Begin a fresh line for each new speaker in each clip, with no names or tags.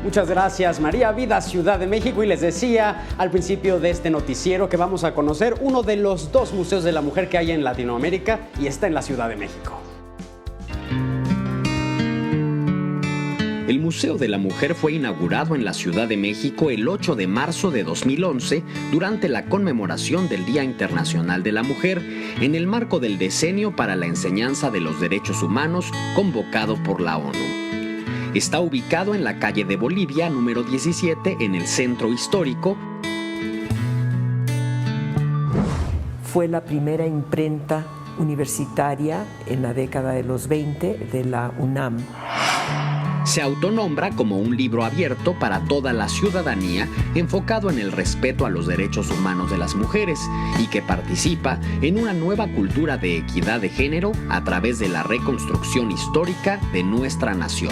Muchas gracias, María. Vida, Ciudad de México. Y les decía al principio de este noticiero que vamos a conocer uno de los 2 museos de la mujer que hay en Latinoamérica y está en la Ciudad de México.
El Museo de la Mujer fue inaugurado en la Ciudad de México el 8 de marzo de 2011 durante la conmemoración del Día Internacional de la Mujer en el marco del Decenio para la Enseñanza de los Derechos Humanos convocado por la ONU. Está ubicado en la calle de Bolivia, número 17, en el centro histórico.
Fue la primera imprenta universitaria en la década de los 20 de la UNAM.
Se autonombra como un libro abierto para toda la ciudadanía, enfocado en el respeto a los derechos humanos de las mujeres y que participa en una nueva cultura de equidad de género a través de la reconstrucción histórica de nuestra nación.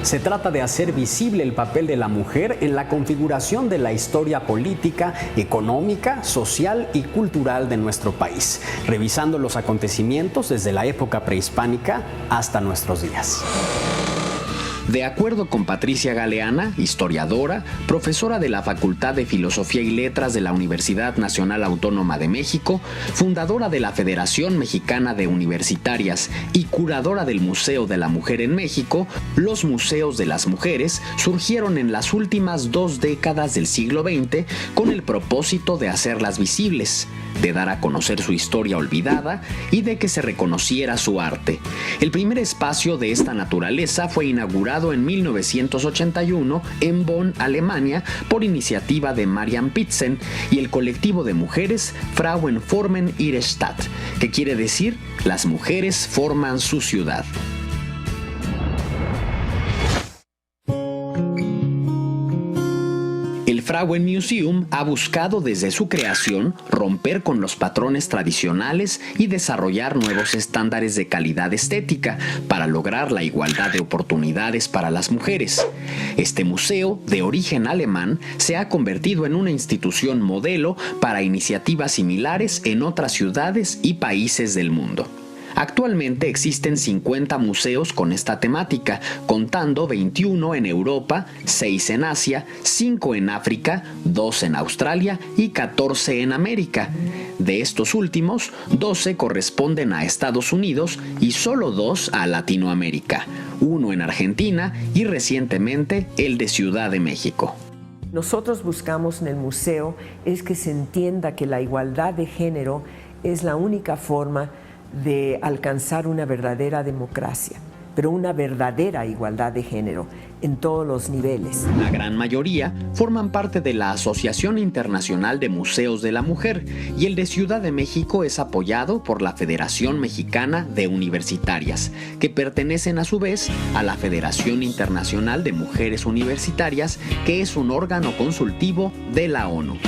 Se trata de hacer visible el papel de la mujer en la configuración de la historia política, económica, social y cultural de nuestro país, revisando los acontecimientos desde la época prehispánica hasta nuestros días.
De acuerdo con Patricia Galeana, historiadora, profesora de la Facultad de Filosofía y Letras de la Universidad Nacional Autónoma de México, fundadora de la Federación Mexicana de Universitarias y curadora del Museo de la Mujer en México, los museos de las mujeres surgieron en las últimas 2 décadas del siglo XX con el propósito de hacerlas visibles, de dar a conocer su historia olvidada y de que se reconociera su arte. El primer espacio de esta naturaleza fue inaugurado en 1981 en Bonn, Alemania, por iniciativa de Marian Pitzen y el colectivo de mujeres Frauen formen ihre Stadt, que quiere decir las mujeres forman su ciudad. El Frauenmuseum ha buscado desde su creación romper con los patrones tradicionales y desarrollar nuevos estándares de calidad estética para lograr la igualdad de oportunidades para las mujeres. Este museo, de origen alemán, se ha convertido en una institución modelo para iniciativas similares en otras ciudades y países del mundo. Actualmente existen 50 museos con esta temática, contando 21 en Europa, 6 en Asia, 5 en África, 2 en Australia y 14 en América. De estos últimos, 12 corresponden a Estados Unidos y solo 2 a Latinoamérica, 1 en Argentina y recientemente el de Ciudad de México.
Nosotros buscamos en el museo es que se entienda que la igualdad de género es la única forma de alcanzar una verdadera democracia, pero una verdadera igualdad de género en todos los niveles.
La gran mayoría forman parte de la Asociación Internacional de Museos de la Mujer y el de Ciudad de México es apoyado por la Federación Mexicana de Universitarias, que pertenecen a su vez a la Federación Internacional de Mujeres Universitarias, que es un órgano consultivo de la ONU.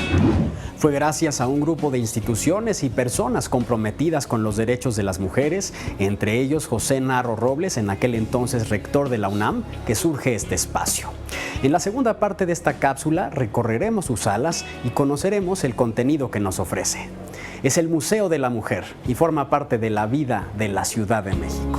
Fue gracias a un grupo de instituciones y personas comprometidas con los derechos de las mujeres, entre ellos José Narro Robles, en aquel entonces rector de la UNAM, que surge este espacio. En la segunda parte de esta cápsula recorreremos sus salas y conoceremos el contenido que nos ofrece. Es el Museo de la Mujer y forma parte de la vida de la Ciudad de México.